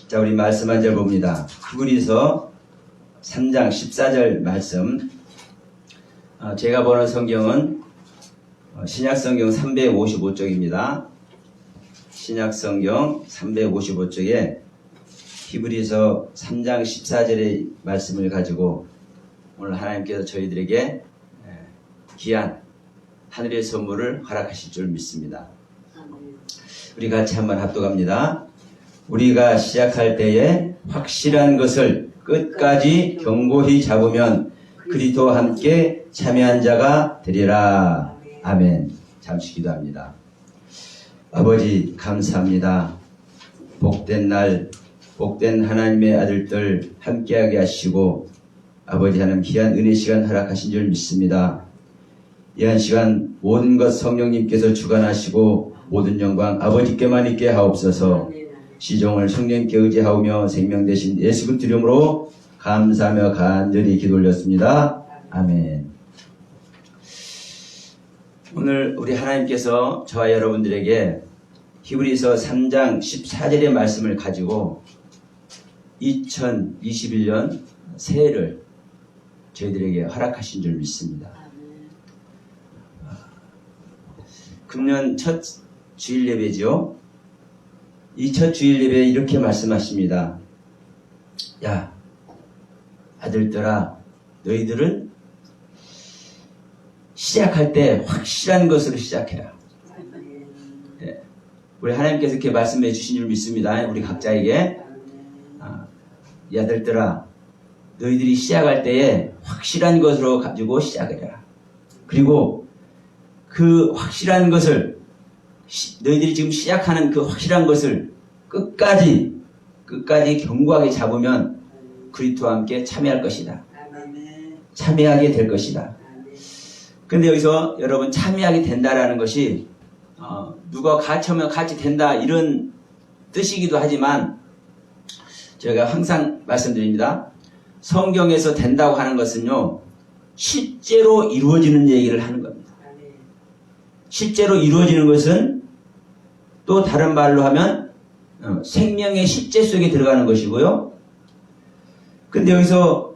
자, 우리 말씀 한 절 봅니다. 히브리서 3장 14절 말씀. 제가 보는 성경은 신약성경 355쪽입니다. 신약성경 355쪽에 히브리서 3장 14절의 말씀을 가지고 오늘 하나님께서 저희들에게 귀한 하늘의 선물을 허락하실 줄 믿습니다. 우리 같이 한번 합독합니다. 우리가 시작할 때에 확실한 것을 끝까지 견고히 잡으면 그리스도와 함께 참여한 자가 되리라. 아멘. 잠시 기도합니다. 아버지 감사합니다. 복된 날, 복된 하나님의 아들들 함께하게 하시고 아버지 하나님 귀한 은혜 시간 허락하신 줄 믿습니다. 이 한 시간 모든 것 성령님께서 주관하시고 모든 영광 아버지께만 있게 하옵소서. 시종을 성령님께 의지하오며 생명 되신 예수 그리스도 이름으로 감사하며 간절히 기도 올렸습니다. 아멘. 오늘 우리 하나님께서 저와 여러분들에게 히브리서 3장 14절의 말씀을 가지고 2021년 새해를 저희들에게 허락하신 줄 믿습니다. 금년 첫 주일 예배지요. 이 첫 주일 예배에 이렇게 말씀하십니다. 야, 아들들아, 너희들은 시작할 때 확실한 것으로 시작해라. 네. 우리 하나님께서 이렇게 말씀해 주신 줄 믿습니다. 우리 각자에게. 이 아들들아, 너희들이 시작할 때에 확실한 것으로 가지고 시작해라. 그리고 그 확실한 것을 너희들이 지금 시작하는 그 확실한 것을 끝까지 견고하게 잡으면 그리스도와 함께 참여할 것이다. 참여하게 될 것이다. 근데 여기서 여러분 참여하게 된다라는 것이 누가 같이 하면 같이 된다 이런 뜻이기도 하지만 제가 항상 말씀드립니다. 성경에서 된다고 하는 것은요 실제로 이루어지는 얘기를 하는 겁니다. 실제로 이루어지는 것은 또 다른 말로 하면 생명의 실제 속에 들어가는 것이고요. 근데 여기서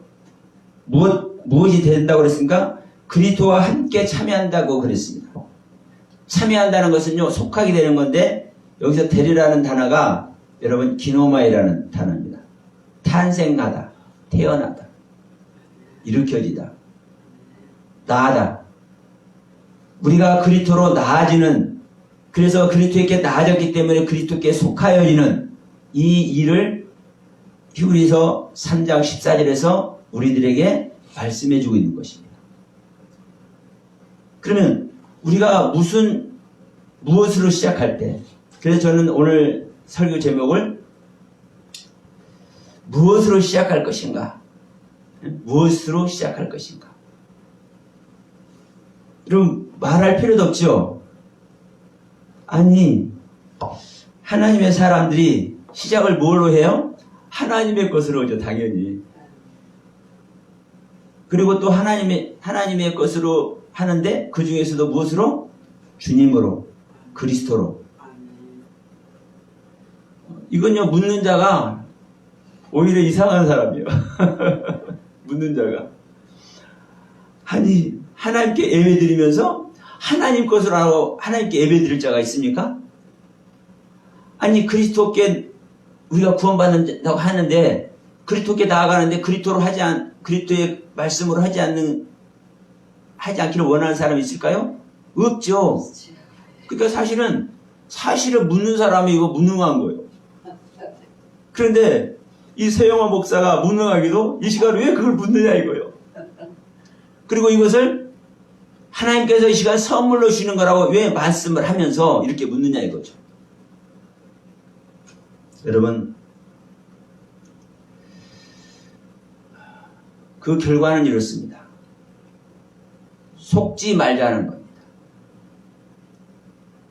무엇이 된다고 그랬습니까? 그리스도와 함께 참여한다고 그랬습니다. 참여한다는 것은요 속하게 되는 건데 여기서 되리라는 단어가 여러분 기노마이라는 단어입니다. 탄생하다, 태어나다, 일으켜지다, 나아다. 우리가 그리스도로 나아지는, 그래서 그리스도에게 나아졌기 때문에 그리스도께 속하여지는 이 일을 히브리서 3장 14절에서 우리들에게 말씀해 주고 있는 것입니다. 그러면 우리가 무엇으로 시작할 때, 그래서 저는 오늘 설교 제목을 무엇으로 시작할 것인가? 무엇으로 시작할 것인가? 그럼 말할 필요도 없죠. 아니, 하나님의 사람들이 시작을 뭘로 해요? 하나님의 것으로 하죠, 당연히. 그리고 또 하나님의 것으로 하는데 그 중에서도 무엇으로? 주님으로, 그리스도로. 이건요, 묻는 자가 오히려 이상한 사람이에요. 묻는 자가. 아니, 하나님께 예배드리면서 하나님 것으로 하고 하나님께 예배드릴 자가 있습니까? 아니, 그리스도께 우리가 구원받는다고 하는데 그리스도께 나아가는데 그리스도의 말씀으로 하지 않기를 원하는 사람이 있을까요? 없죠. 그러니까 사실은 묻는 사람이 이거 무능한 거예요. 그런데 이 서영화 목사가 무능하기도 이 시간에 왜 그걸 묻느냐 이거예요. 그리고 이것을 하나님께서 이 시간 선물로 주시는 거라고 왜 말씀을 하면서 이렇게 묻느냐 이거죠. 여러분, 그 결과는 이렇습니다. 속지 말자는 겁니다.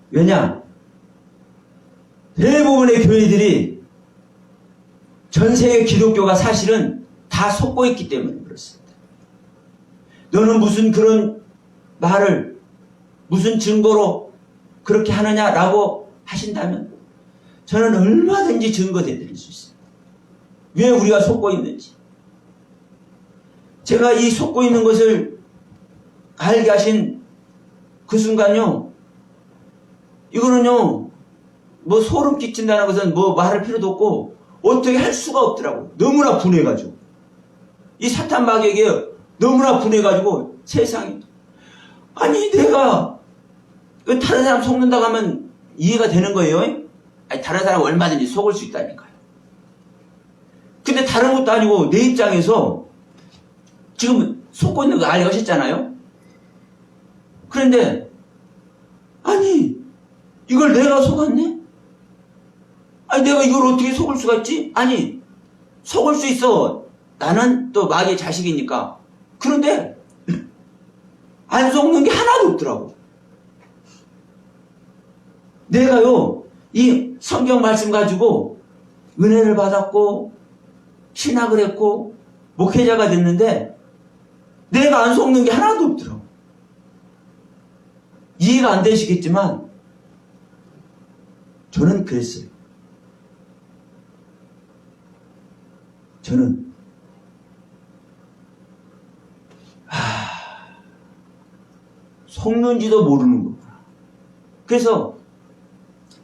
왜냐? 대부분의 교회들이 전 세계 기독교가 사실은 다 속고 있기 때문에 그렇습니다. 너는 무슨 그런 말을 무슨 증거로 그렇게 하느냐라고 하신다면 저는 얼마든지 증거 대드릴 수 있습니다. 왜 우리가 속고 있는지. 제가 이 속고 있는 것을 알게 하신 그 순간요, 이거는요, 뭐 소름 끼친다는 것은 뭐 말할 필요도 없고 어떻게 할 수가 없더라고. 너무나 분해가지고. 이 사탄 마귀에게 너무나 분해가지고 세상에. 아니 내가 다른 사람 속는다고 하면 이해가 되는 거예요. 아니, 다른 사람 얼마든지 속을 수 있다니까요. 근데 다른 것도 아니고 내 입장에서 지금 속고 있는 거 알게 하셨잖아요. 그런데 아니 이걸 내가 속았네? 아니 내가 이걸 어떻게 속을 수가 있지? 아니 속을 수 있어. 나는 또 마귀의 자식이니까. 그런데 안 속는 게 하나도 없더라고. 내가요 이 성경 말씀 가지고 은혜를 받았고 신학을 했고 목회자가 됐는데 내가 안 속는 게 하나도 없더라고. 이해가 안 되시겠지만 저는 그랬어요. 저는 속는지도 모르는 거구나. 그래서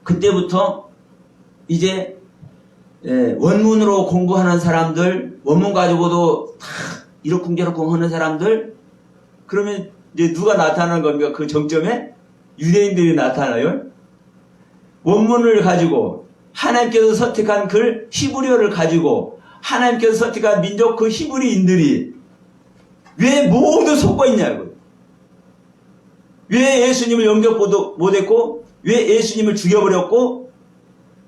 그때부터 이제 원문으로 공부하는 사람들, 원문 가지고도 다 이러쿵저러쿵 하는 사람들, 그러면 이제 누가 나타나는 겁니까? 그 정점에 유대인들이 나타나요. 원문을 가지고 하나님께서 선택한 글 히브리어를 가지고 하나님께서 선택한 민족 그 히브리인들이 왜 모두 속고 있냐고요. 왜 예수님을 영접도 못했고 왜 예수님을 죽여버렸고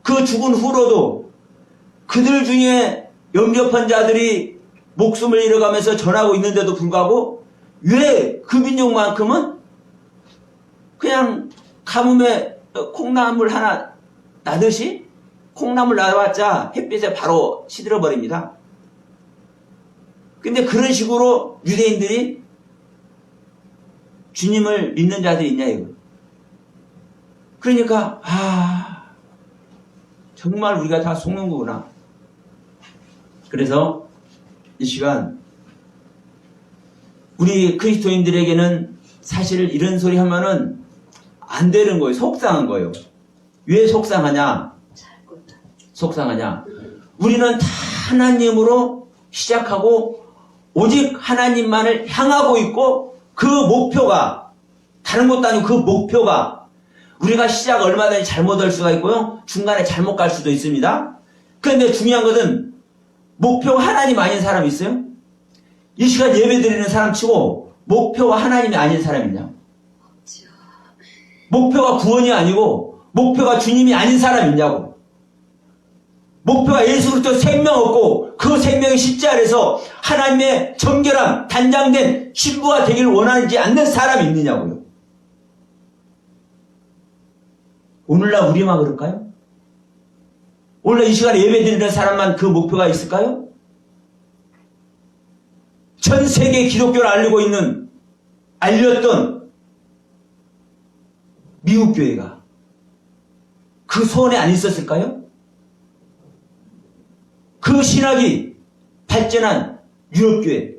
그 죽은 후로도 그들 중에 영접한 자들이 목숨을 잃어가면서 전하고 있는데도 불구하고 왜 그 민족만큼은 그냥 가뭄에 콩나물 하나 나듯이 콩나물 나왔자 햇빛에 바로 시들어버립니다. 근데 그런 식으로 유대인들이 주님을 믿는 자들이 있냐 이거. 그러니까 정말 우리가 다 속는 거구나. 그래서 이 시간 우리 그리스도인들에게는 사실 이런 소리 하면은 안 되는 거예요. 속상한 거예요. 왜 속상하냐? 속상하냐? 우리는 다 하나님으로 시작하고 오직 하나님만을 향하고 있고 그 목표가 다른 것도 아니고 그 목표가 우리가 시작 얼마든지 잘못할 수가 있고요. 중간에 잘못 갈 수도 있습니다. 그런데 중요한 것은 목표가 하나님 아닌 사람이 있어요? 이 시간 예배 드리는 사람 치고 목표가 하나님이 아닌 사람이 있냐? 목표가 구원이 아니고 목표가 주님이 아닌 사람이 있냐고. 목표가 예수 그리스도 생명 없고 그 생명의 십자가에서 하나님의 정결한 단장된 신부가 되기를 원하지 않는 사람이 있느냐고요. 오늘날 우리만 그럴까요? 오늘날 이 시간에 예배 드리는 사람만 그 목표가 있을까요? 전 세계 기독교를 알렸던 미국 교회가 그 소원에 안 있었을까요? 그 신학이 발전한 유럽교회,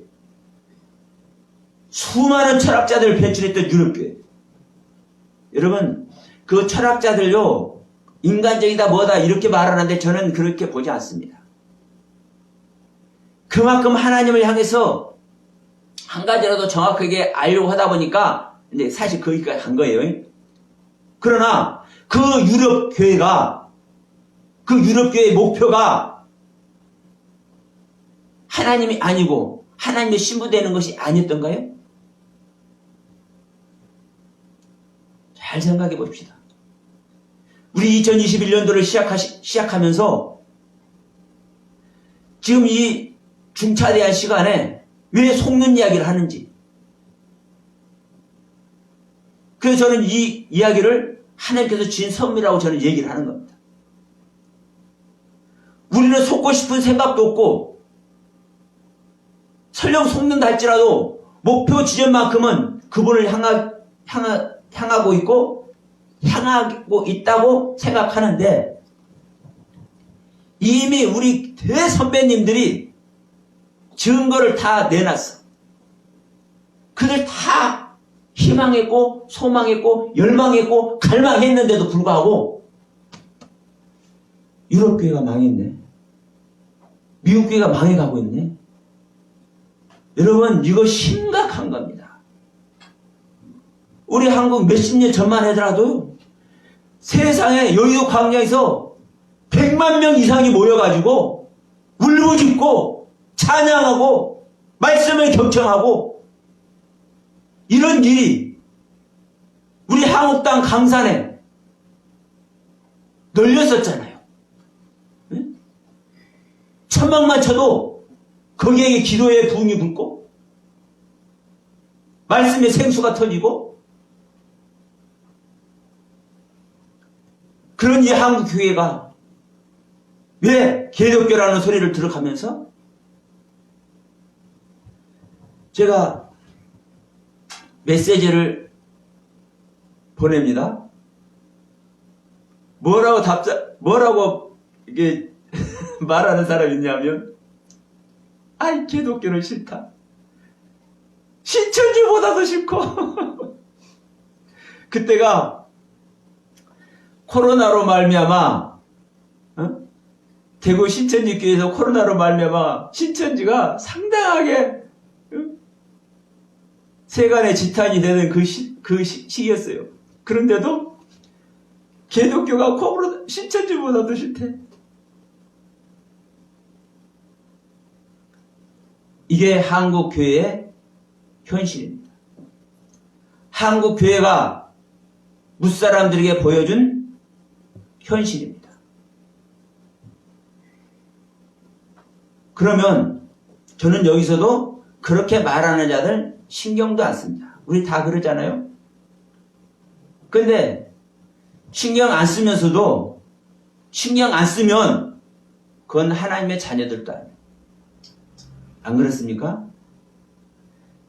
수많은 철학자들을 배출했던 유럽교회. 여러분, 그 철학자들요, 인간적이다 뭐다 이렇게 말하는데 저는 그렇게 보지 않습니다. 그만큼 하나님을 향해서 한 가지라도 정확하게 알려고 하다 보니까 이제 사실 거기까지 간 거예요. 그러나 그 유럽교회의 목표가 하나님이 아니고 하나님의 신부되는 것이 아니었던가요? 잘 생각해 봅시다. 우리 2021년도를 시작하면서 지금 이 중차대한 시간에 왜 속는 이야기를 하는지. 그래서 저는 이 이야기를 하나님께서 주신 선물이라고 저는 얘기를 하는 겁니다. 우리는 속고 싶은 생각도 없고 설령 속는다 할지라도 목표 지점만큼은 그분을 향하고 있고 향하고 있다고 생각하는데 이미 우리 대선배님들이 증거를 다 내놨어. 그들 다 희망했고 소망했고 열망했고 갈망했는데도 불구하고 유럽 교회가 망했네. 미국 교회가 망해가고 있네. 여러분, 이거 심각한 겁니다. 우리 한국 몇십 년 전만 하더라도 세상에 여의도 광장에서 100만 명 이상이 모여가지고 울부짖고 찬양하고 말씀을 경청하고 이런 일이 우리 한국당 강산에 널렸었잖아요. 네? 천막만 쳐도 거기에 기도의 부흥이 불고 말씀의 생수가 터지고 그런 이 한국 교회가 왜 개독교라는 소리를 들어가면서 제가 메시지를 보냅니다. 뭐라고 이게 말하는 사람이 있냐면, 아이, 기독교는 싫다. 신천지보다도 싫고. 그때가 코로나로 말미암아, 대구 신천지 교회에서 코로나로 말미암아 신천지가 상당하게 세간의 지탄이 되는 그 시기였어요. 그런데도 기독교가 신천지보다도 싫대. 이게 한국 교회의 현실입니다. 한국 교회가 무사람들에게 보여준 현실입니다. 그러면 저는 여기서도 그렇게 말하는 자들 신경도 안 씁니다. 우리 다 그러잖아요. 근데 신경 안 쓰면서도 신경 안 쓰면 그건 하나님의 자녀들도 아니에요. 안 그렇습니까?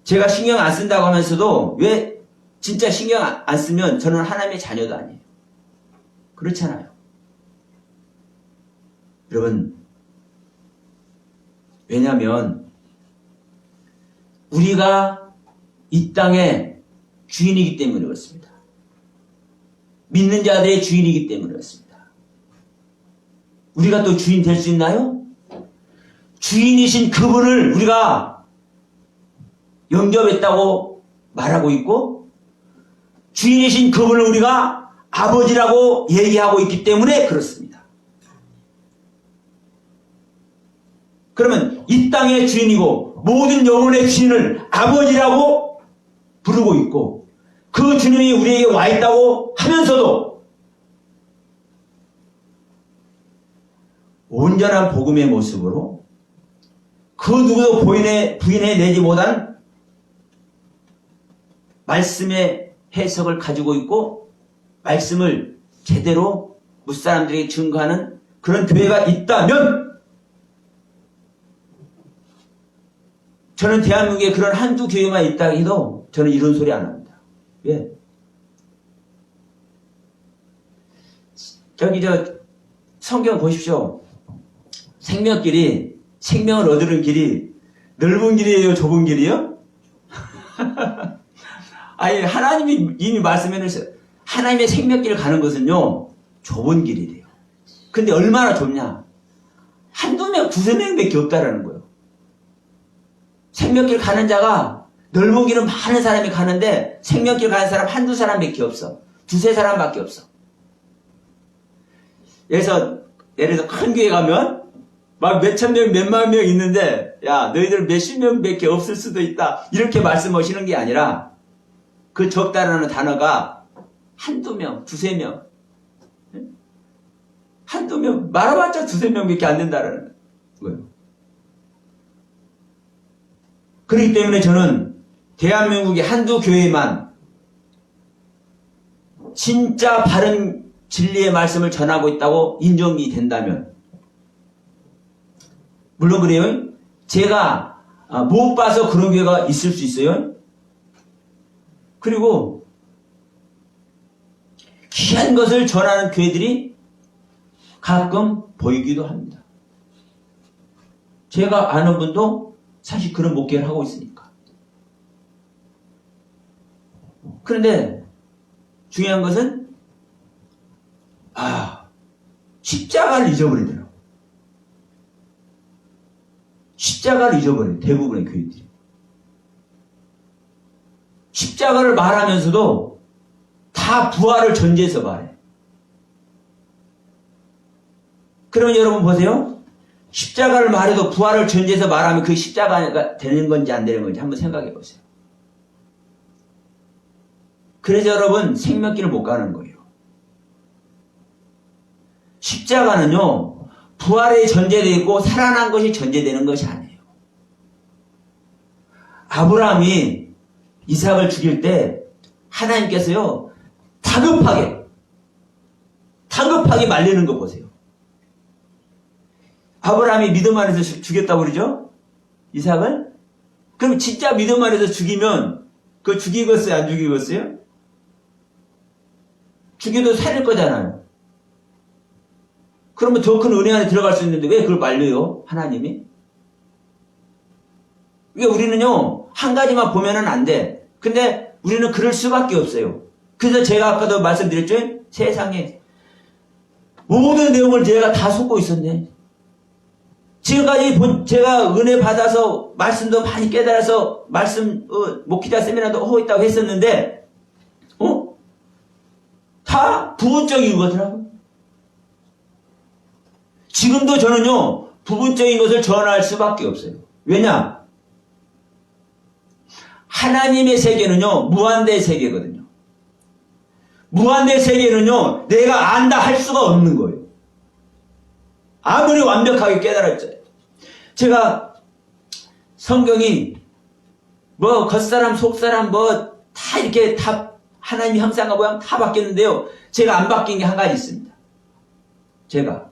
제가 신경 안 쓴다고 하면서도 왜 진짜 신경 안 쓰면 저는 하나님의 자녀도 아니에요. 그렇잖아요. 여러분, 왜냐하면 우리가 이 땅의 주인이기 때문에 그렇습니다. 믿는 자들의 주인이기 때문에 그렇습니다. 우리가 또 주인 될 수 있나요? 주인이신 그분을 우리가 영접했다고 말하고 있고, 주인이신 그분을 우리가 아버지라고 얘기하고 있기 때문에 그렇습니다. 그러면 이 땅의 주인이고 모든 영혼의 주인을 아버지라고 부르고 있고, 그 주님이 우리에게 와 있다고 하면서도 온전한 복음의 모습으로 그 누구도 부인해내지 못한 말씀의 해석을 가지고 있고 말씀을 제대로 무사람들에게 증거하는 그런 교회가 있다면, 저는 대한민국에 그런 한두 교회만 있다 해도 저는 이런 소리 안 합니다. 왜? 성경 보십시오. 생명길이, 생명을 얻으는 길이 넓은 길이에요, 좁은 길이요? 아니, 하나님이 이미 말씀해주셨어요. 하나님의 생명길을 가는 것은요, 좁은 길이래요. 근데 얼마나 좁냐? 한두 명, 두세 명밖에 없다라는 거예요. 생명길 가는 자가 넓은 길은 많은 사람이 가는데 생명길 가는 사람 한두 사람밖에 없어. 두세 사람밖에 없어. 그래서 예를 들어서 큰 교회 가면 막 몇천 명, 몇만 명 있는데, 야, 너희들 몇십 명밖에 없을 수도 있다, 이렇게 말씀하시는 게 아니라 그 적다라는 단어가 한두 명, 두세 명, 한두 명, 말아봤자 두세 명밖에 안 된다라는 거예요. 그렇기 때문에 저는 대한민국의 한두 교회만 진짜 바른 진리의 말씀을 전하고 있다고 인정이 된다면, 물론 그래요. 제가 못 봐서 그런 교회가 있을 수 있어요. 그리고 귀한 것을 전하는 교회들이 가끔 보이기도 합니다. 제가 아는 분도 사실 그런 목회를 하고 있으니까. 그런데 중요한 것은 십자가를 잊어버리더라고. 십자가를 잊어버려요. 대부분의 교회들이. 십자가를 말하면서도 다 부활을 전제해서 말해. 그러면 여러분 보세요. 십자가를 말해도 부활을 전제해서 말하면 그 십자가가 되는 건지 안 되는 건지 한번 생각해 보세요. 그래서 여러분 생명길을 못 가는 거예요. 십자가는요, 부활이 전제되어 있고 살아난 것이 전제되는 것이 아니에요. 아브라함이 이삭을 죽일 때 하나님께서요, 다급하게 말리는 거 보세요. 아브라함이 믿음 안에서 죽였다고 그러죠? 이삭을? 그럼 진짜 믿음 안에서 죽이면 그거 죽이겠어요? 안 죽이겠어요? 죽여도 살릴 거잖아요. 그러면 더 큰 은혜 안에 들어갈 수 있는데 왜 그걸 말려요? 하나님이? 그러니까 우리는요, 한 가지만 보면은 안 돼. 근데 우리는 그럴 수밖에 없어요. 그래서 제가 아까도 말씀드렸죠? 세상에 모든 내용을 제가 다 속고 있었네. 지금까지 제가 은혜 받아서 말씀도 많이 깨달아서 말씀 목회자 세미나도 하고 있다고 했었는데 다 부분적인 거더라고요. 지금도 저는요, 부분적인 것을 전할 수밖에 없어요. 왜냐? 하나님의 세계는요, 무한대의 세계거든요. 무한대의 세계는요, 내가 안다 할 수가 없는 거예요. 아무리 완벽하게 깨달았죠. 제가 성경이 겉사람, 속사람 다 이렇게 다 하나님이 형상과 모양 다 바뀌었는데요. 제가 안 바뀐 게 한 가지 있습니다. 제가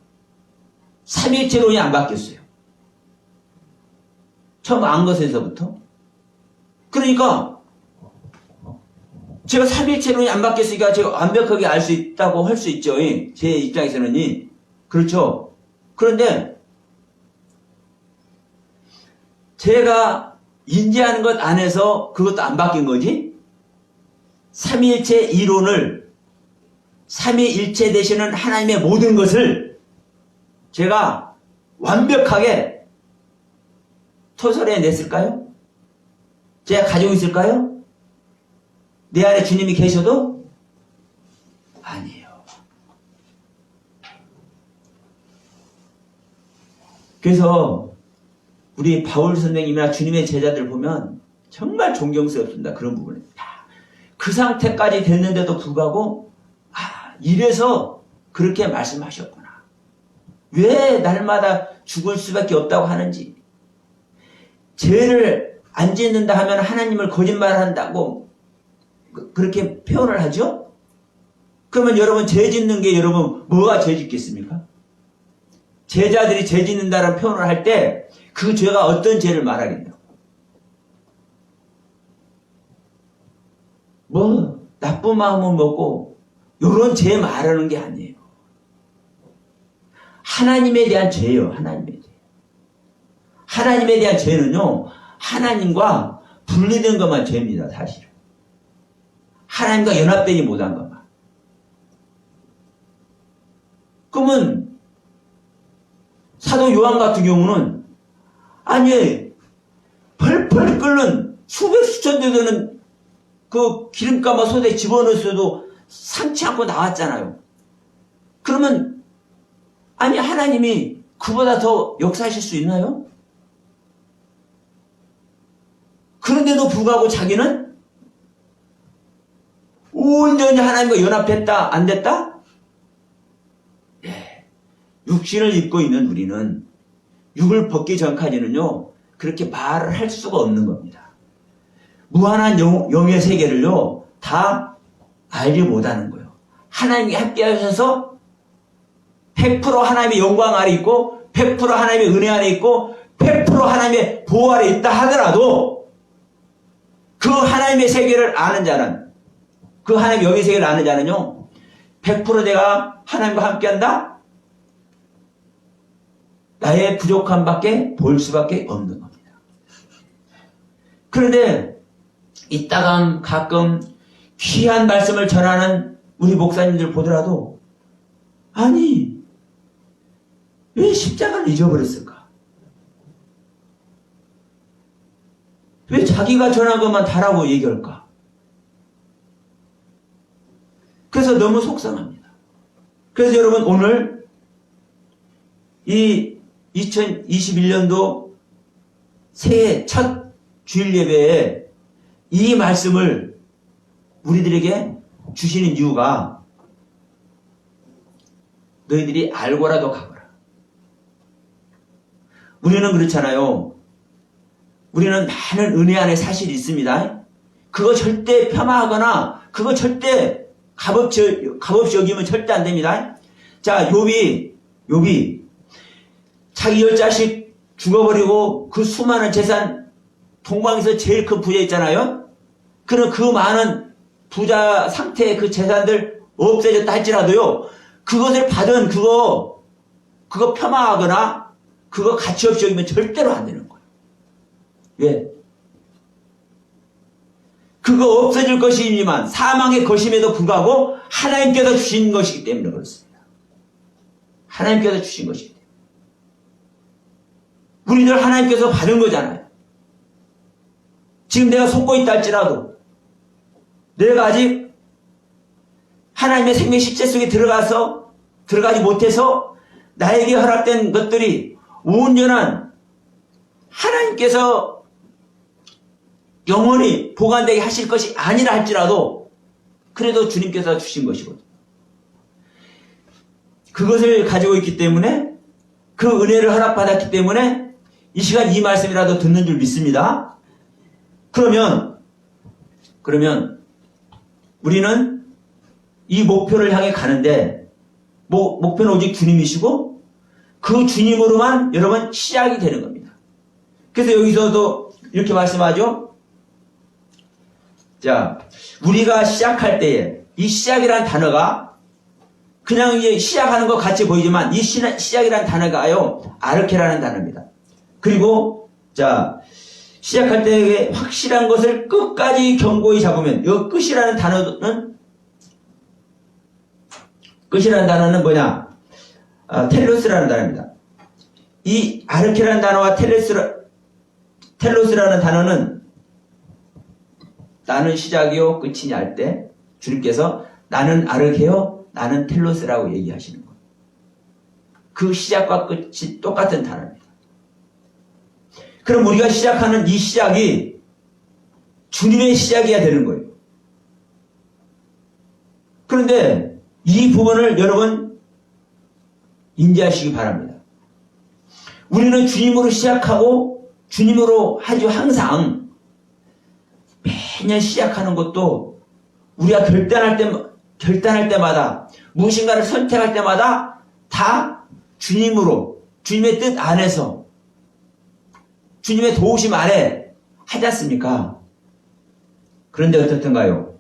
삼위일체론이 안 바뀌었어요. 처음 안 것에서부터. 그러니까 제가 삼위일체론이 안 바뀌었으니까 제가 완벽하게 알 수 있다고 할 수 있죠. 제 입장에서는. 그렇죠. 그런데 제가 인지하는 것 안에서 그것도 안 바뀐 거지. 삼위일체 이론을 삼위일체 되시는 하나님의 모든 것을 제가 완벽하게 토설해 냈을까요? 제가 가지고 있을까요? 내 안에 주님이 계셔도? 아니에요. 그래서 우리 바울 선생님이나 주님의 제자들 보면 정말 존경스럽습니다. 그런 부분에. 그 상태까지 됐는데도 불구하고 이래서 그렇게 말씀하셨구나. 왜 날마다 죽을 수밖에 없다고 하는지. 죄를 안 짓는다 하면 하나님을 거짓말한다고 그렇게 표현을 하죠? 그러면 여러분 죄 짓는 게 여러분 뭐가 죄 짓겠습니까? 제자들이 죄 짓는다는 표현을 할 때 그 죄가 어떤 죄를 말하겠냐고. 나쁜 마음을 먹고 이런 죄 말하는 게 아니에요. 하나님에 대한 죄예요. 하나님에 대해. 하나님에 대한 죄는요, 하나님과 분리된 것만 죄입니다. 사실은. 하나님과 연합되지 못한 것만. 그러면 사도 요한 같은 경우는 펄펄 끓는 수백 수천 대 되는 그 기름가마 솥에 집어넣었어도 상치 않고 나왔잖아요. 그러면 하나님이 그보다 더 역사하실 수 있나요? 그런데도 불구하고 자기는 온전히 하나님과 연합됐다, 안 됐다? 네. 육신을 입고 있는 우리는 육을 벗기 전까지는요, 그렇게 말을 할 수가 없는 겁니다. 무한한 영의 세계를요, 다 알지 못하는 거예요. 하나님이 함께 하셔서 100% 하나님의 영광 아래 있고 100% 하나님의 은혜 안에 있고 100% 하나님의 보호 아래 있다 하더라도 그 하나님의 세계를 아는 자는, 그 하나님의 영의 세계를 아는 자는요, 100% 내가 하나님과 함께 한다? 나의 부족함밖에 볼 수밖에 없는 겁니다. 그런데 이따가 가끔 귀한 말씀을 전하는 우리 목사님들 보더라도 아니 왜 십자가를 잊어버렸을까? 왜 자기가 전한 것만 다라고 얘기할까? 그래서 너무 속상합니다. 그래서 여러분 오늘 이 2021년도 새해 첫 주일 예배에 이 말씀을 우리들에게 주시는 이유가 너희들이 알고라도 가거라. 우리는 그렇잖아요. 우리는 많은 은혜 안에 사실이 있습니다. 그거 절대 폄하하거나 그거 절대 값없이 여기면 절대 안 됩니다. 자, 욥이 자기 10자식 죽어버리고 그 수많은 재산 동방에서 제일 큰 부자였잖아요. 그럼 그 많은 부자 상태의 그 재산들 없애졌다 할지라도요. 그것을 받은 그거 폄하하거나 그거 가치없이 여기면 절대로 안 되는 거예요. 왜? 그거 없어질 것이지만 사망의 것임에도 불구하고 하나님께서 주신 것이기 때문에 그렇습니다. 하나님께서 주신 것이기 때문에. 우리들 하나님께서 받은 거잖아요. 지금 내가 속고 있다 할지라도 내가 아직 하나님의 생명 실제 속에 들어가지 못해서 나에게 허락된 것들이 온전한 하나님께서 영원히 보관되게 하실 것이 아니라 할지라도 그래도 주님께서 주신 것이거든요. 그것을 가지고 있기 때문에 그 은혜를 허락받았기 때문에 이 시간 이 말씀이라도 듣는 줄 믿습니다. 그러면 우리는 이 목표를 향해 가는데 목표는 오직 주님이시고 그 주님으로만 여러분 시작이 되는 겁니다. 그래서 여기서도 이렇게 말씀하죠. 자, 우리가 시작할 때에 이 시작이라는 단어가 그냥 이제 시작하는 것 같이 보이지만 이 시작이라는 단어가요 아르케라는 단어입니다. 그리고 자 시작할 때에 확실한 것을 끝까지 견고히 잡으면 이 끝이라는 단어는 뭐냐? 텔로스라는 단어입니다. 이 아르케라는 단어와 텔로스라는 단어는 나는 시작이요 끝이냐 할 때 주님께서 나는 아르케요 나는 텔로스라고 얘기하시는 거예요. 그 시작과 끝이 똑같은 단어입니다. 그럼 우리가 시작하는 이 시작이 주님의 시작이어야 되는 거예요. 그런데 이 부분을 여러분 인지하시기 바랍니다. 우리는 주님으로 시작하고 주님으로 하죠. 항상 매년 시작하는 것도 우리가 결단할 때마다 무엇인가를 선택할 때마다 다 주님으로 주님의 뜻 안에서 주님의 도우심 아래 하지 않습니까? 그런데 어떻든가요?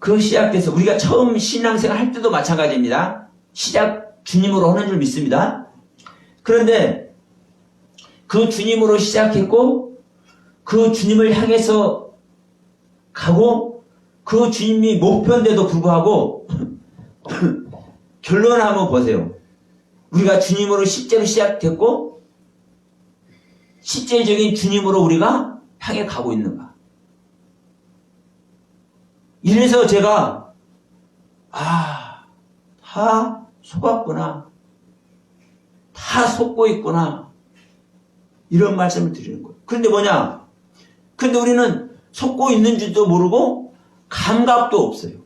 그 시작돼서 우리가 처음 신앙생활 할 때도 마찬가지입니다. 시작 주님으로 하는 줄 믿습니다. 그런데 그 주님으로 시작했고 그 주님을 향해서 가고 그 주님이 목표인데도 불구하고 결론을 한번 보세요. 우리가 주님으로 실제로 시작됐고 실제적인 주님으로 우리가 향해 가고 있는가? 이래서 제가 다 속았구나. 다 속고 있구나. 이런 말씀을 드리는 거예요. 그런데 뭐냐? 근데 우리는 속고 있는지도 모르고 감각도 없어요.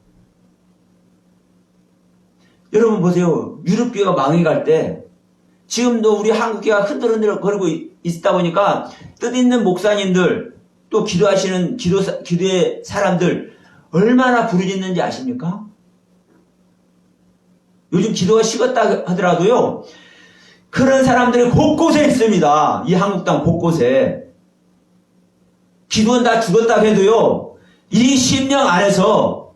여러분 보세요. 유럽교회가 망해갈 때 지금도 우리 한국교회가 흔들흔들 거리고 있다 보니까 뜻있는 목사님들 또 기도하시는 기도의 사람들 얼마나 부르짖는지 아십니까? 요즘 기도가 식었다 하더라도요. 그런 사람들이 곳곳에 있습니다. 이 한국 땅 곳곳에. 기도는 다 죽었다 해도요. 이 심령 안에서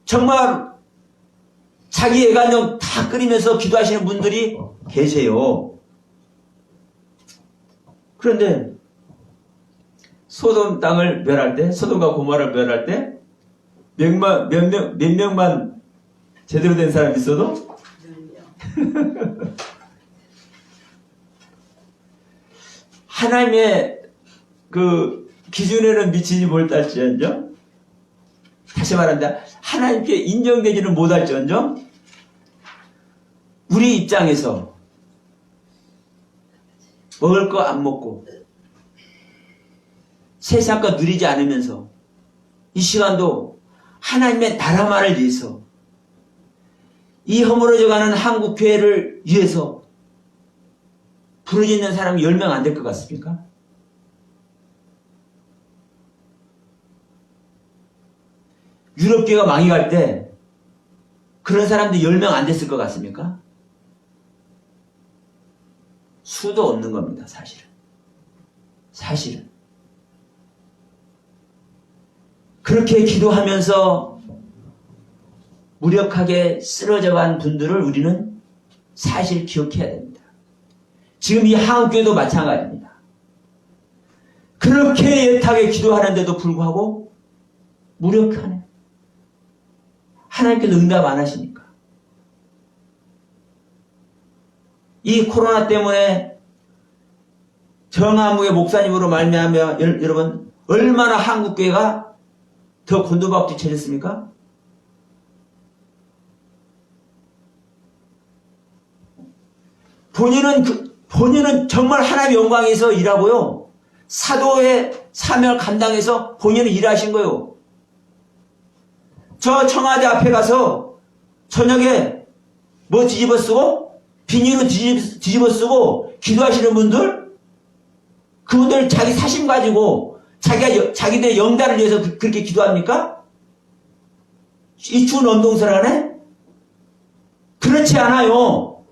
정말 자기 애간령 다 끓이면서 기도하시는 분들이 계세요. 그런데 소돔 땅을 멸할 때, 소돔과 고모라를 멸할 때 몇 명만 제대로 된 사람이 있어도 하나님의 그 기준에는 미치지 못할지언정, 다시 말한다, 하나님께 인정되지는 못할지언정, 우리 입장에서 먹을 거 안 먹고 세상 거 누리지 않으면서 이 시간도 하나님의 나라만을 위해서, 이 허물어져가는 한국교회를 위해서 부르짖는 사람이 10명 안 될 것 같습니까? 유럽교회가 망해갈 때 그런 사람들이 10명 안 됐을 것 같습니까? 수도 없는 겁니다, 사실은. 그렇게 기도하면서 무력하게 쓰러져간 분들을 우리는 사실 기억해야 됩니다. 지금 이 한국교회도 마찬가지입니다. 그렇게 애타게 기도하는데도 불구하고 무력하네. 하나님께서 응답 안 하시니까. 이 코로나 때문에 정화무의 목사님으로 말미암아 여러분 얼마나 한국교회가 더 곤두박질쳐졌습니까? 본인은 정말 하나님의 영광에서 일하고요. 사도의 사명을 감당해서 본인은 일하신 거예요. 저 청와대 앞에 가서 저녁에 뭐 뒤집어 쓰고 비닐로 뒤집어 쓰고 기도하시는 분들, 그분들 자기 사심 가지고 자기들의 영달을 위해서 그렇게 기도합니까? 이 추운 언동설 안에? 그렇지 않아요.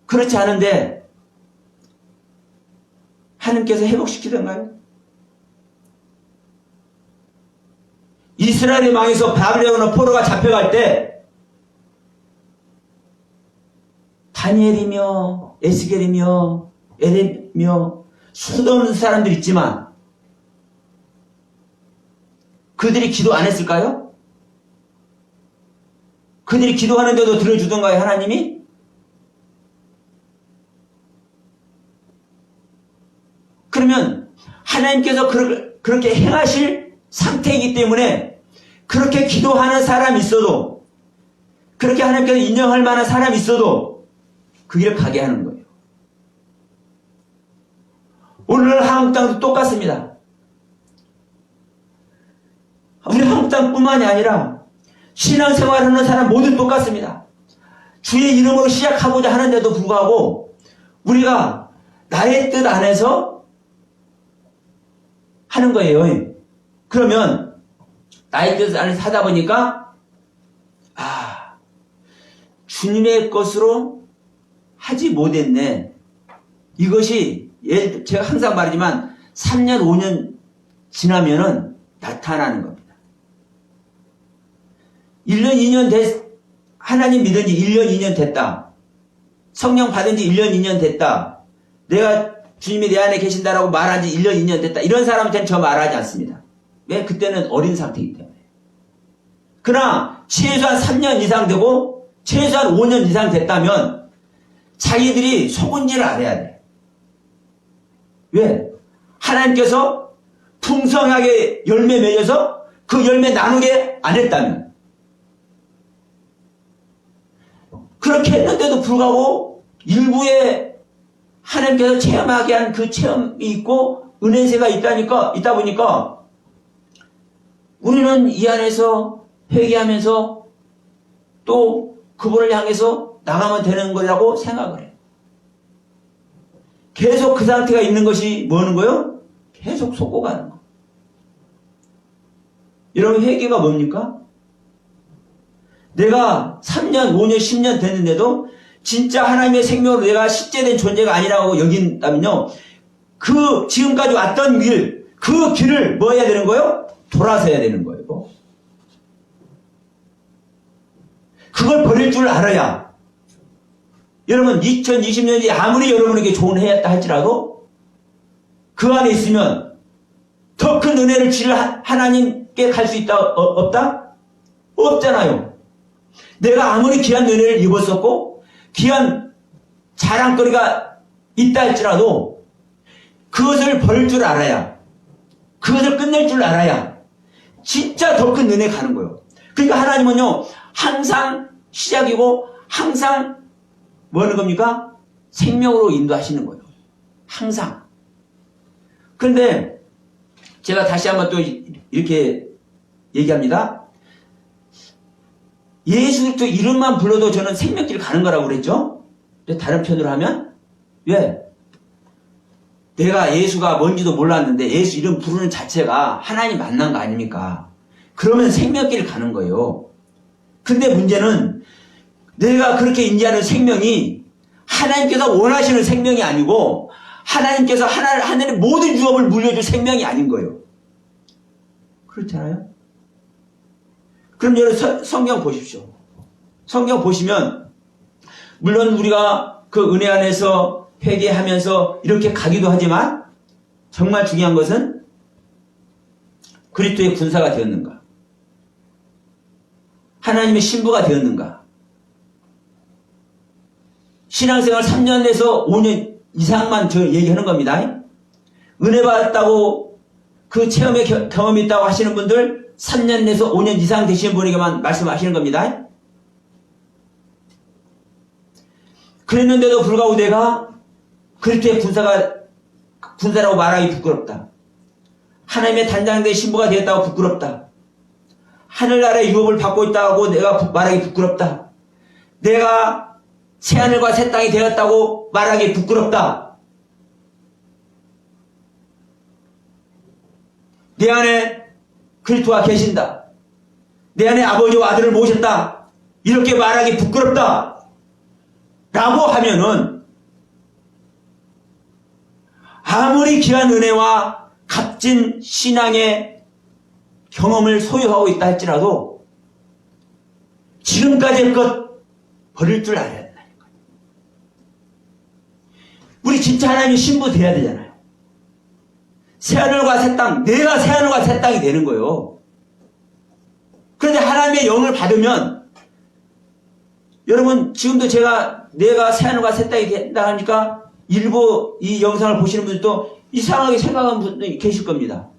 그렇지 않은데 하나님께서 회복시키던가요? 이스라엘의 망에서 바벨론의 포로가 잡혀갈 때 다니엘이며 에스겔이며 에레미야며 수도 없는 사람들 있지만 그들이 기도 안 했을까요? 그들이 기도하는데도 들어주던가요, 하나님이? 그러면 하나님께서 그렇게 행하실 상태이기 때문에 그렇게 기도하는 사람이 있어도, 그렇게 하나님께서 인정할 만한 사람이 있어도 그 길을 가게 하는 거예요. 오늘 한국 땅도 똑같습니다. 우리 한국 땅뿐만이 아니라 신앙생활하는 사람 모두 똑같습니다. 주의 이름으로 시작하고자 하는데도 불구하고 우리가 나의 뜻 안에서 하는 거예요. 그러면 나의 뜻 안에서 하다 보니까 주님의 것으로 하지 못했네. 이것이 제가 항상 말하지만 3년 5년 지나면은 나타나는 겁니다. 1년 2년 하나님 믿은 지 1년 2년 됐다. 성령 받은 지 1년 2년 됐다. 내가 주님이 내 안에 계신다라고 말한 지 1년 2년 됐다. 이런 사람한테는 저 말하지 않습니다. 왜? 그때는 어린 상태이기 때문에. 그러나 최소한 3년 이상 되고 최소한 5년 이상 됐다면 자기들이 속은지를 알아야 돼. 왜? 하나님께서 풍성하게 열매 맺어서 그 열매 나누게 안 했다면. 그렇게 했는데도 불구하고 일부의 하나님께서 체험하게 한 그 체험이 있고 은혜세가 있다 보니까 우리는 이 안에서 회개하면서 또 그분을 향해서 나가면 되는 거라고 생각을 해요. 계속 그 상태가 있는 것이 뭐는 거예요? 계속 속고 가는 거. 여러분, 회개가 뭡니까? 내가 3년, 5년, 10년 됐는데도 진짜 하나님의 생명으로 내가 실제된 존재가 아니라고 여긴다면요, 그 지금까지 왔던 길, 그 길을 뭐 해야 되는 거예요? 돌아서야 되는 거예요. 그걸 버릴 줄 알아야 여러분 2020년이 아무리 여러분에게 좋은 해였다 할지라도 그 안에 있으면 더 큰 은혜를 주실 하나님께 갈 수 있다 없다? 없잖아요. 내가 아무리 귀한 은혜를 입었었고 귀한 자랑거리가 있다 할지라도 그것을 버릴 줄 알아야 그것을 끝낼 줄 알아야 진짜 더 큰 은혜 가는 거예요. 그러니까 하나님은요 항상 시작이고 항상 뭐 하는 겁니까? 생명으로 인도하시는 거예요. 항상. 그런데 제가 다시 한번 또 이렇게 얘기합니다. 예수 그리스도 이름만 불러도 저는 생명길 가는 거라고 그랬죠? 다른 편으로 하면 왜? 내가 예수가 뭔지도 몰랐는데 예수 이름 부르는 자체가 하나님 만난 거 아닙니까? 그러면 생명길 가는 거예요. 근데 문제는 내가 그렇게 인지하는 생명이 하나님께서 원하시는 생명이 아니고 하나님께서 하나님의 모든 유업을 물려줄 생명이 아닌 거예요. 그렇잖아요? 그럼 여러분 성경 보십시오. 성경 보시면 물론 우리가 그 은혜 안에서 회개하면서 이렇게 가기도 하지만 정말 중요한 것은 그리스도의 군사가 되었는가? 하나님의 신부가 되었는가? 신앙생활 3년에서 5년 이상만 저 얘기하는 겁니다. 은혜 받았다고 그 체험의 경험이 있다고 하시는 분들 3년 내에서 5년 이상 되시는 분에게만 말씀하시는 겁니다. 그랬는데도 불구하고 내가 그리스도의 군사라고 말하기 부끄럽다. 하나님의 단장된 신부가 되었다고 부끄럽다. 하늘나라의 유업을 받고 있다고 내가 말하기 부끄럽다. 내가 새하늘과 새 땅이 되었다고 말하기 부끄럽다. 내 안에 그리스도가 계신다. 내 안에 아버지와 아들을 모셨다. 이렇게 말하기 부끄럽다. 라고 하면은 아무리 귀한 은혜와 값진 신앙의 경험을 소유하고 있다 할지라도 지금까지의 것 버릴 줄 알아야 된다는 거예요. 우리 진짜 하나님의 신부 돼야 되잖아요. 새하늘과 새 땅, 내가 새하늘과 새 땅이 되는 거예요. 그런데 하나님의 영을 받으면 여러분 지금도 내가 새하늘과 새 땅이 된다 하니까 일부 이 영상을 보시는 분들도 이상하게 생각하는 분들이 계실 겁니다.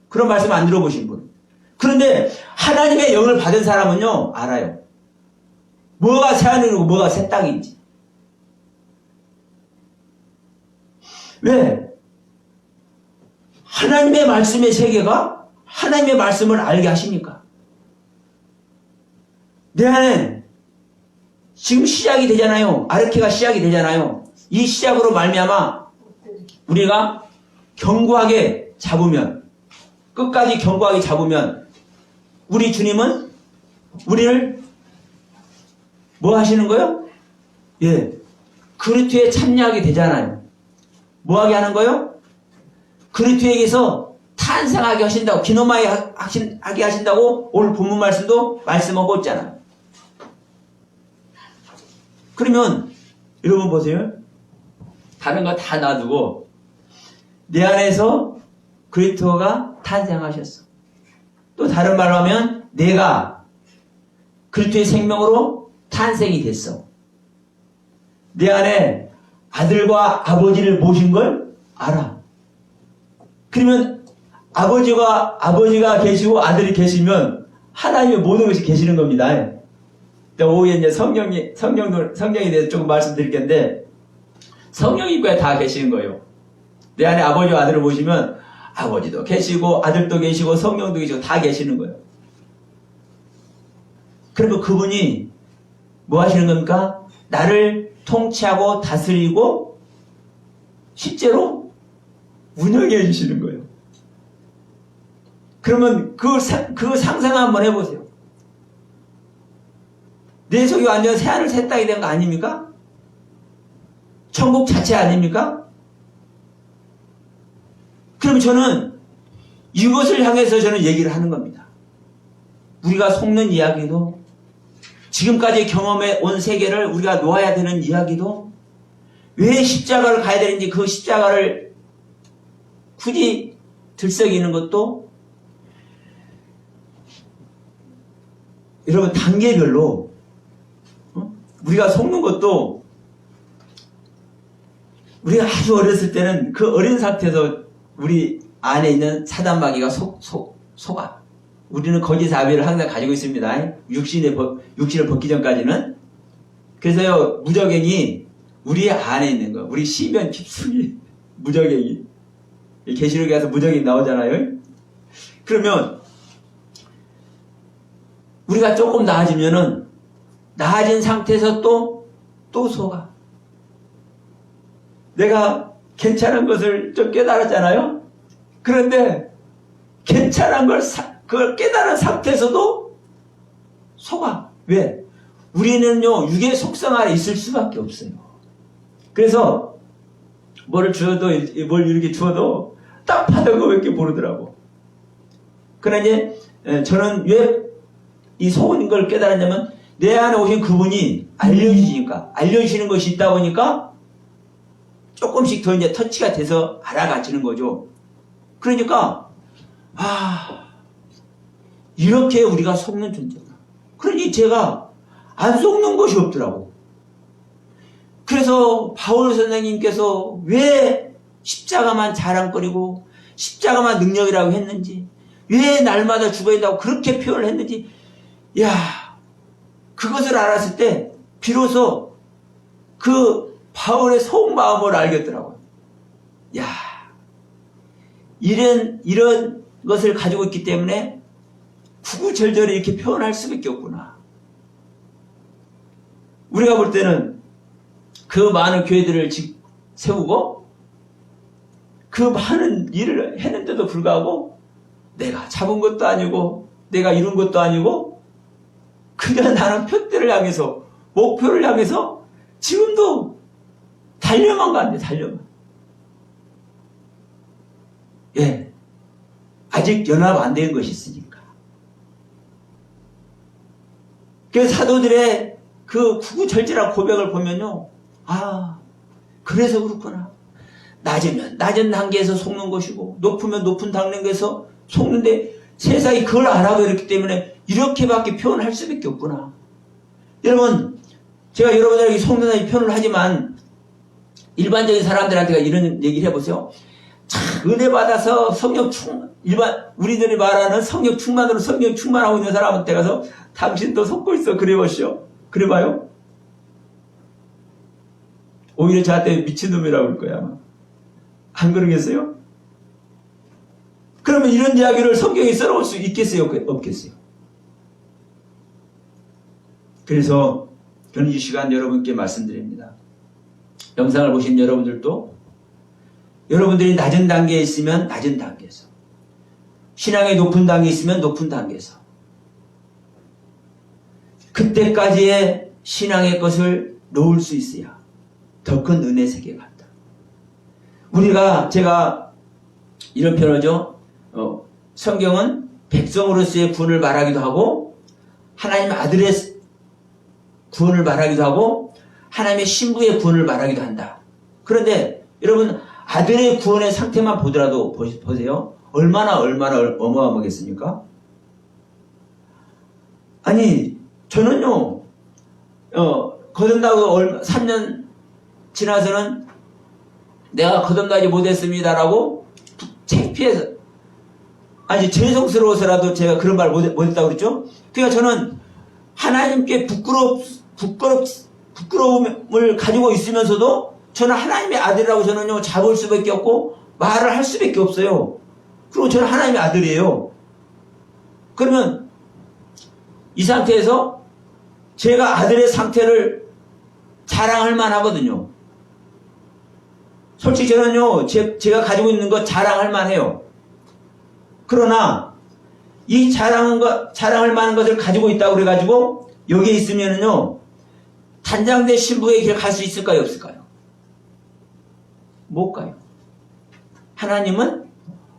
그런 말씀 안 들어보신 분. 그런데 하나님의 영을 받은 사람은요 알아요. 뭐가 새하늘이고 뭐가 새 땅인지. 왜? 하나님의 말씀의 세계가 하나님의 말씀을 알게 하시니까. 내 안에 지금 시작이 되잖아요. 아르케가 시작이 되잖아요. 이 시작으로 말미암아 우리가 견고하게 잡으면 끝까지 견고하게 잡으면 우리 주님은 우리를 뭐 하시는 거예요? 예, 그리스도에 참여하게 되잖아요. 뭐 하게 하는 거예요? 그리스도에게서 탄생하게 하신다고 기노마에 하게 하신다고 오늘 본문 말씀도 말씀하고 있잖아요. 그러면 여러분 보세요. 다른 거 다 놔두고 내 안에서 그리스도가 탄생하셨어. 또 다른 말로 하면 내가 그리스도의 생명으로 탄생이 됐어. 내 안에 아들과 아버지를 모신 걸 알아. 그러면 아버지가 계시고 아들이 계시면 하나님의 모든 것이 계시는 겁니다. 오후에 이제 성령에 대해서 조금 말씀드릴 건데 성령이 있고야 다 계시는 거예요. 내 안에 아버지와 아들을 모시면 아버지도 계시고 아들도 계시고 성령도 계시고 다 계시는 거예요. 그리고 그분이 뭐 하시는 겁니까? 나를 통치하고 다스리고 실제로 운영해 주시는 거예요. 그러면 그 상상 한번 해보세요. 내 속이 완전 새하늘 새 땅이 된 거 아닙니까? 천국 자체 아닙니까? 그럼 저는 이것을 향해서 저는 얘기를 하는 겁니다. 우리가 속는 이야기도 지금까지 경험해 온 세계를 우리가 놓아야 되는 이야기도 왜 십자가를 가야 되는지 그 십자가를 굳이 들썩이는 것도 여러분 단계별로 우리가 속는 것도 우리가 아주 어렸을 때는 그 어린 상태에서 우리 안에 있는 사단마귀가 속아. 우리는 거기 자비를 항상 가지고 있습니다. 육신을 벗기 전까지는. 그래서요, 무적행이 우리 안에 있는 거. 우리 시면 깊숙이 무적행이. 계시록에 가서 무적행이 나오잖아요. 그러면 우리가 조금 나아지면은 나아진 상태에서 또 속아. 내가 괜찮은 것을 좀 깨달았잖아요. 그런데 괜찮은 그걸 깨달은 상태에서도 속아. 왜? 우리는요, 육의 속성 안에 있을 수밖에 없어요. 그래서 뭘 이렇게 주어도 딱 받은 거 몇 개 모르더라고. 그러나 이제 저는 왜 이 속은 걸 깨달았냐면 내 안에 오신 그분이 알려주시는 것이 있다 보니까 조금씩 더 이제 터치가 돼서 알아가지는 거죠. 그러니까, 이렇게 우리가 속는 존재구나. 그러니 제가 안 속는 것이 없더라고. 그래서 바울 선생님께서 왜 십자가만 자랑거리고 십자가만 능력이라고 했는지, 왜 날마다 죽어야 된다고 그렇게 표현을 했는지, 그것을 알았을 때 비로소 그 바울의 속마음을 알겠더라고요. 이런 것을 가지고 있기 때문에 구구절절히 이렇게 표현할 수밖에 없구나. 우리가 볼 때는 그 많은 교회들을 세우고 그 많은 일을 했는데도 불구하고 내가 잡은 것도 아니고 내가 이룬 것도 아니고 그냥 나는 표대를 향해서 목표를 향해서 지금도 달려만 가는데 달려만. 아직 연합 안 된 것이 있으니까. 그 사도들의 그 구구절절한 고백을 보면요. 그래서 그렇구나. 낮으면 낮은 단계에서 속는 것이고 높으면 높은 단계에서 속는데 세상이 그걸 알아버렸기 때문에 이렇게밖에 표현할 수밖에 없구나. 여러분, 제가 여러분들에게 속는다는 표현을 하지만 일반적인 사람들한테 이런 얘기를 해보세요. 은혜 받아서 우리들이 말하는 성령 충만으로 성령 충만하고 있는 사람한테 가서 당신도 속고 있어. 그래보시오. 그래봐요. 오히려 저한테 미친놈이라고 할 거야. 아마. 안 그러겠어요? 그러면 이런 이야기를 성경에 써놓을 수 있겠어요? 없겠어요? 그래서 저는 이 시간 여러분께 말씀드립니다. 영상을 보신 여러분들도 여러분들이 낮은 단계에 있으면 낮은 단계에서, 신앙의 높은 단계에 있으면 높은 단계에서 그때까지의 신앙의 것을 놓을 수 있어야 더 큰 은혜 세계에 간다. 제가 이런 표현이죠. 성경은 백성으로서의 구원을 말하기도 하고 하나님 아들의 구원을 말하기도 하고 하나님의 신부의 구원을 말하기도 한다. 그런데 여러분 아들의 구원의 상태만 보더라도 보세요. 얼마나 어마어마하겠습니까? 아니 저는요 거듭나고 3년 지나서는 내가 거듭나지 못했습니다라고 창피해서 죄송스러워서라도 제가 그런 말 못했다고 그랬죠. 그러니까 저는 하나님께 부끄러움을 가지고 있으면서도 저는 하나님의 아들이라고 저는요 잡을 수밖에 없고 말을 할 수밖에 없어요. 그리고 저는 하나님의 아들이에요. 그러면 이 상태에서 제가 아들의 상태를 자랑할 만하거든요. 솔직히 저는요 제가 가지고 있는 거 자랑할 만해요. 그러나 이 자랑할 만한 것을 가지고 있다고 그래가지고 여기에 있으면은요 단장된 신부의 길 갈 수 있을까요? 없을까요? 못 가요. 하나님은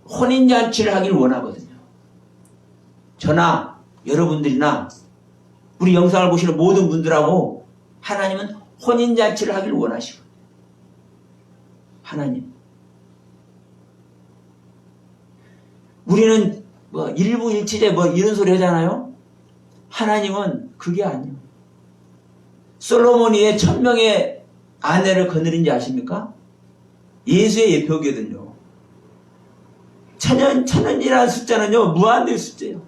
혼인잔치를 하길 원하거든요. 저나 여러분들이나 우리 영상을 보시는 모든 분들하고 하나님은 혼인잔치를 하기를 원하시고, 하나님. 우리는 뭐 일부일치제 뭐 이런 소리 하잖아요. 하나님은 그게 아니에요. 솔로몬이 왜 1000명의 아내를 거느린지 아십니까? 예수의 예표거든요. 천년이라는 숫자는요, 무한의 숫자예요.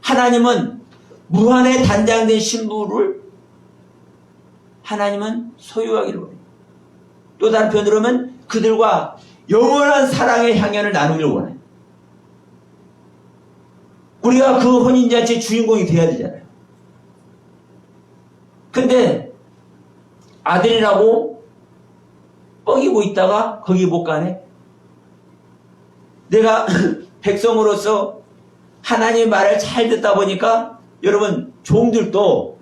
하나님은 무한의 단장된 신부를 하나님은 소유하기를 원해요. 또 다른 편으로 하면 그들과 영원한 사랑의 향연을 나누기를 원해요. 우리가 그 혼인잔치의 주인공이 되어야 되잖아요. 근데 아들이라고 뻐기고 있다가 거기 못 가네. 내가 백성으로서 하나님의 말을 잘 듣다 보니까 여러분 종들도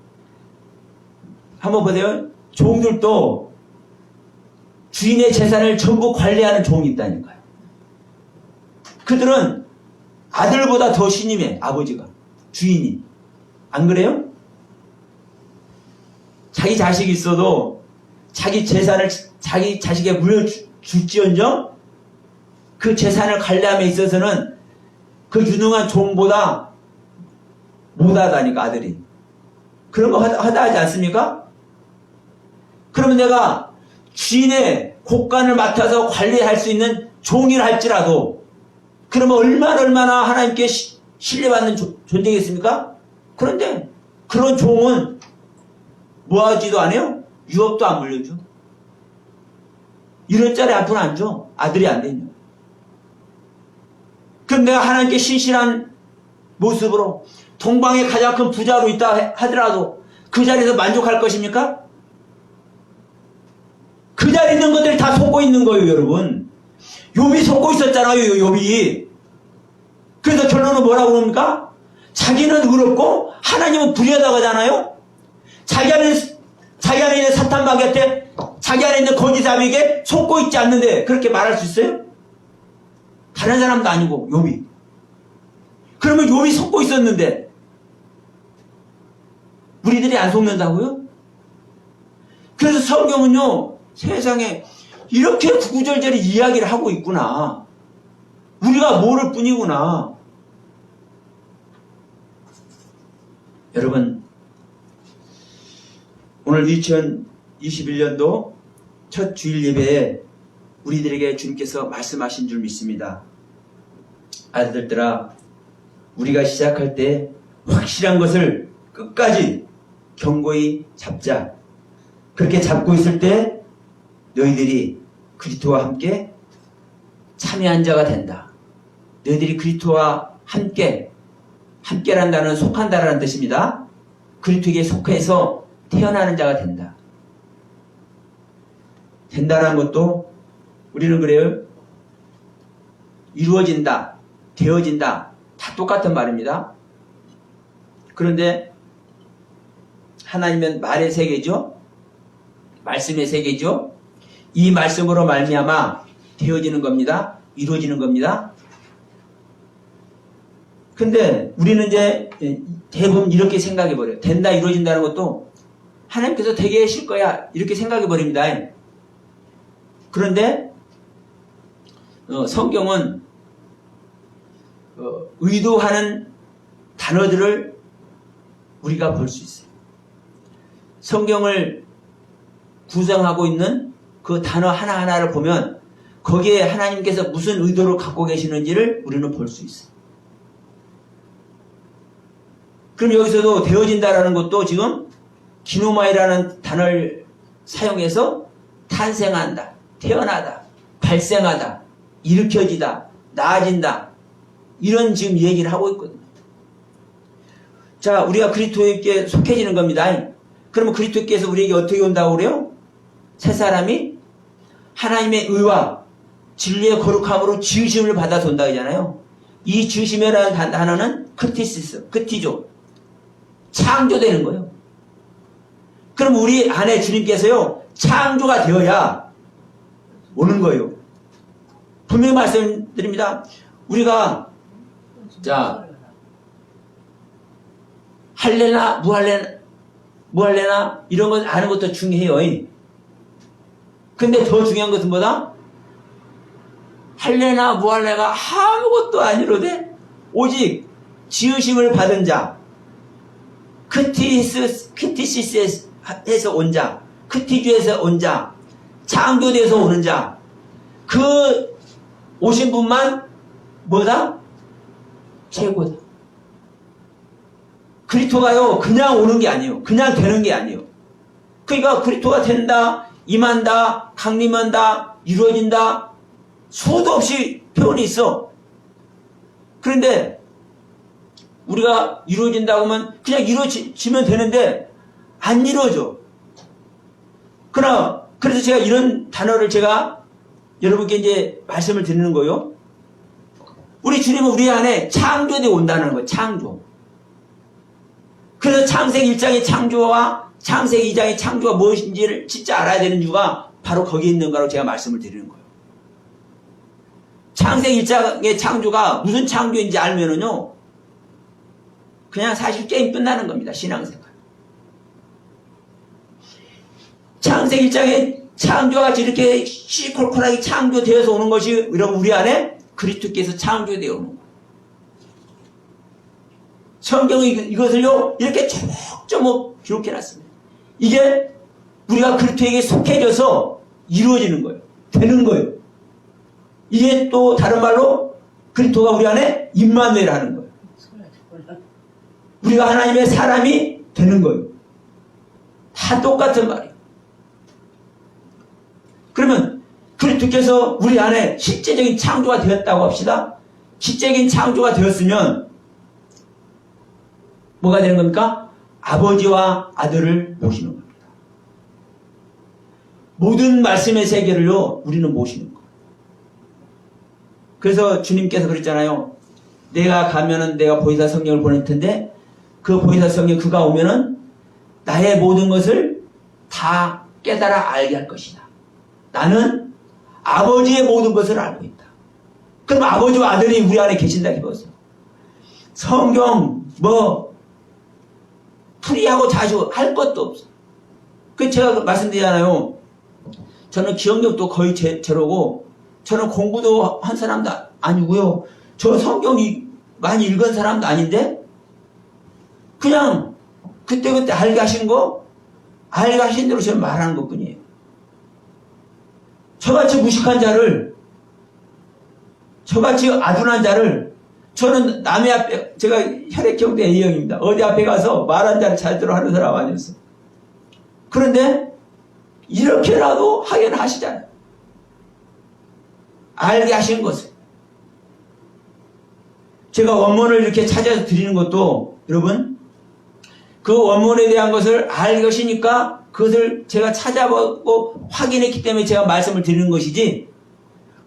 한번 보세요. 종들도 주인의 재산을 전부 관리하는 종이 있다니까요. 그들은 아들보다 더 신임해. 아버지가, 주인이. 안 그래요? 자기 자식이 있어도 자기 재산을 자기 자식에 물려줄지언정 그 재산을 관리함에 있어서는 그 유능한 종보다 못하다니까, 아들이. 그런 거 하다 하지 않습니까? 그러면 내가 주인의 곳간을 맡아서 관리할 수 있는 종이라 할지라도 그러면 얼마나 하나님께 신뢰받는 존재겠습니까? 그런데 그런 종은 뭐 하지도 안 해요? 유업도 안 물려줘. 이런 자리 앞으로 안 줘. 아들이 안 되냐. 그럼 내가 하나님께 신실한 모습으로 동방의 가장 큰 부자로 있다 하더라도 그 자리에서 만족할 것입니까? 그 자리에 있는 것들이 다 속고 있는 거예요, 여러분. 욥이 속고 있었잖아요, 욥이. 그래서 결론은 뭐라고 그럽니까? 자기는 의롭고 하나님은 불의하다고 하잖아요. 자기 안에 있는 사탄마귀한테 자기 안에 있는 거짓사람에게 속고 있지 않는데 그렇게 말할 수 있어요? 다른 사람도 아니고 욥이. 그러면 욥이 속고 있었는데 우리들이 안 속는다고요? 그래서 성경은요, 세상에 이렇게 구구절절히 이야기를 하고 있구나. 우리가 모를 뿐이구나. 여러분, 오늘 2021년도 첫 주일 예배에 우리들에게 주님께서 말씀하신 줄 믿습니다. 아들들아, 우리가 시작할 때 확실한 것을 끝까지 견고히 잡자. 그렇게 잡고 있을 때 너희들이 그리스도와 함께 참여한 자가 된다. 너희들이 그리스도와 함께라는 단어는 속한다라는 뜻입니다. 그리스도에게 속해서 태어나는 자가 된다. 된다는 것도 우리는 그래요. 이루어진다, 되어진다, 다 똑같은 말입니다. 그런데 하나님은 말의 세계죠. 말씀의 세계죠. 이 말씀으로 말미암아 되어지는 겁니다. 이루어지는 겁니다. 근데 우리는 이제 대부분 이렇게 생각해버려요. 된다, 이루어진다는 것도 하나님께서 되게 하실 거야, 이렇게 생각해버립니다. 그런데 성경은 의도하는 단어들을 우리가 볼 수 있어요. 성경을 구성하고 있는 그 단어 하나하나를 보면 거기에 하나님께서 무슨 의도를 갖고 계시는지를 우리는 볼 수 있어요. 그럼 여기서도 되어진다라는 것도 지금 기노마이라는 단어를 사용해서 탄생한다, 태어나다, 발생하다, 일으켜지다, 나아진다, 이런 지금 얘기를 하고 있거든요. 자, 우리가 그리스도께 속해지는 겁니다. 그러면 그리스도께서 우리에게 어떻게 온다고 그래요? 새 사람이 하나님의 의와 진리의 거룩함으로 지으심을 받아서 온다 하잖아요. 이 지으심이라는 단어는 크티죠. 창조되는 거예요. 그럼 우리 안에 주님께서요, 창조가 되어야 오는 거예요. 분명히 말씀드립니다. 우리가, 자, 할래나 무할래나 이런 건 아는 것도 중요해요. 근데 더 중요한 것은 뭐다? 할래나 무할래가 아무것도 아니로되 오직 지으심을 받은 자, 크티시스에서 온 자, 크티주에서 온 자, 창조돼서 오는 자, 그 오신 분만 뭐다? 최고다. 그리스도가요 그냥 오는 게 아니에요. 그냥 되는 게 아니에요. 그러니까 그리스도가 된다, 임한다, 강림한다, 이루어진다, 수도 없이 표현이 있어. 그런데 우리가 이루어진다고 하면 그냥 이루어지면 되는데 안 이루어져. 그러나 그래서 제가 이런 단어를 제가 여러분께 이제 말씀을 드리는 거예요. 우리 주님은 우리 안에 창조되어 온다는 거예요. 창조. 그래서 창세기 1장의 창조와 창세기 2장의 창조가 무엇인지를 진짜 알아야 되는 이유가 바로 거기에 있는 거라고 제가 말씀을 드리는 거예요. 창세기 1장의 창조가 무슨 창조인지 알면은요, 그냥 사실 게임 끝나는 겁니다. 신앙생활. 창세기 1장의 창조가 같이 이렇게 시콜콜하게 창조되어서 오는 것이 여러분 우리 안에 그리스도께서 창조되어 오는 거예요. 성경이 이것을요 이렇게 조목조목 기록해놨습니다. 이게 우리가 그리스도에게 속해져서 이루어지는 거예요. 되는 거예요. 이게 또 다른 말로 그리스도가 우리 안에 임마누엘 하는 거예요. 우리가 하나님의 사람이 되는 거예요. 다 똑같은 말이에요. 그러면 그리스도께서 우리 안에 실제적인 창조가 되었다고 합시다. 실제적인 창조가 되었으면 뭐가 되는 겁니까? 아버지와 아들을 모시는 겁니다. 모든 말씀의 세계를요 우리는 모시는 거예요. 그래서 주님께서 그랬잖아요. 내가 가면은 내가 보혜사 성령을 보낼 텐데 그 보혜사 성령 그가 오면은 나의 모든 것을 다 깨달아 알게 할 것이다. 나는 아버지의 모든 것을 알고 있다. 그럼 아버지와 아들이 우리 안에 계신다 기보세요. 성경 풀이하고 자시고 할 것도 없어. 그 제가 말씀드리잖아요. 저는 기억력도 거의 제로고 저는 공부도 한 사람도 아니고요. 저 성경이 많이 읽은 사람도 아닌데 그냥 그때그때 알게 하신 거 알게 하신 대로 저는 말하는 것뿐이에요. 저같이 무식한 자를 저같이 아둔한 자를 저는 남의 앞에 제가 혈액형대 A형입니다. 어디 앞에 가서 말한 자를 잘대로 하는 사람 아니었어. 그런데 이렇게라도 하긴 하시잖아요. 알게 하신 것을. 제가 원문을 이렇게 찾아서 드리는 것도 여러분 그 원문에 대한 것을 알게 하시니까 그것을 제가 찾아보고 확인했기 때문에 제가 말씀을 드리는 것이지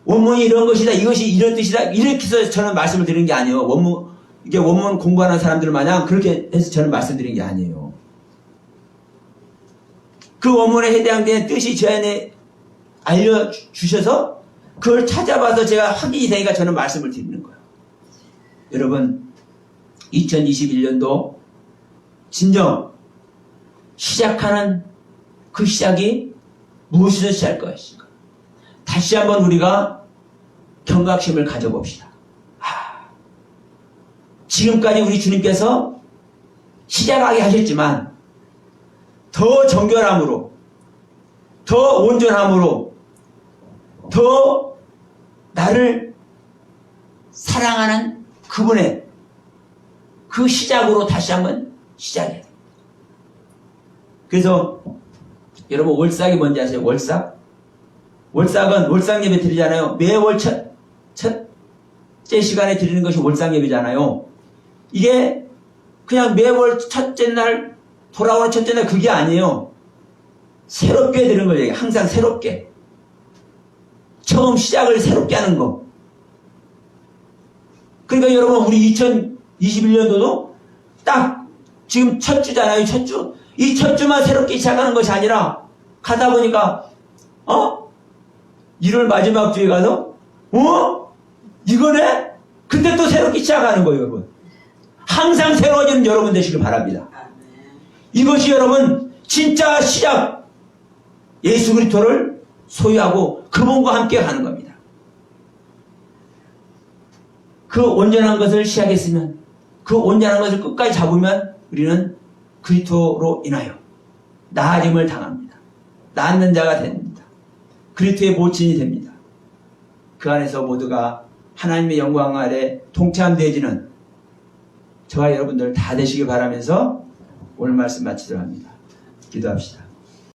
원문이 이런 것이다 이것이 이런 뜻이다 이렇게 해서 저는 말씀을 드리는 게 아니에요. 이게 원문 공부하는 사람들 마냥 그렇게 해서 저는 말씀드리는 게 아니에요. 그 원문에 해당되는 뜻이 제 안에 알려주셔서 그걸 찾아봐서 제가 확인이 되니까 저는 말씀을 드리는 거예요. 여러분 2021년도 진정 시작하는 그 시작이 무엇에서 시작할 것인가? 다시 한번 우리가 경각심을 가져봅시다. 지금까지 우리 주님께서 시작하게 하셨지만 더 정결함으로 더 온전함으로 더 나를 사랑하는 그분의 그 시작으로 다시 한번 시작해야 돼요. 그래서 여러분 월삭이 뭔지 아세요? 월삭? 월삭은 월삭 예배 드리잖아요. 매월 첫째 시간에 드리는 것이 월삭 예배잖아요. 이게 그냥 매월 첫째 날 돌아오는 첫째 날 그게 아니에요. 새롭게 드리는 거예요. 항상 새롭게. 처음 시작을 새롭게 하는 거. 그러니까 여러분 우리 2021년도도 딱 지금 첫 주잖아요. 첫 주. 이 첫 주만 새롭게 시작하는 것이 아니라 가다 보니까 1월 마지막 주에 가서 이거네? 근데 또 새롭게 시작하는 거예요, 여러분. 항상 새로워지는 여러분 되시길 바랍니다. 이것이 여러분 진짜 시작, 예수 그리스도를 소유하고 그분과 함께 가는 겁니다. 그 온전한 것을 시작했으면, 그 온전한 것을 끝까지 잡으면 우리는 그리스도로 인하여 나아짐을 당합니다. 낫는 자가 됩니다. 그리스도의 모친이 됩니다. 그 안에서 모두가 하나님의 영광 아래 통참되어지는 저와 여러분들 다 되시길 바라면서 오늘 말씀 마치도록 합니다. 기도합시다.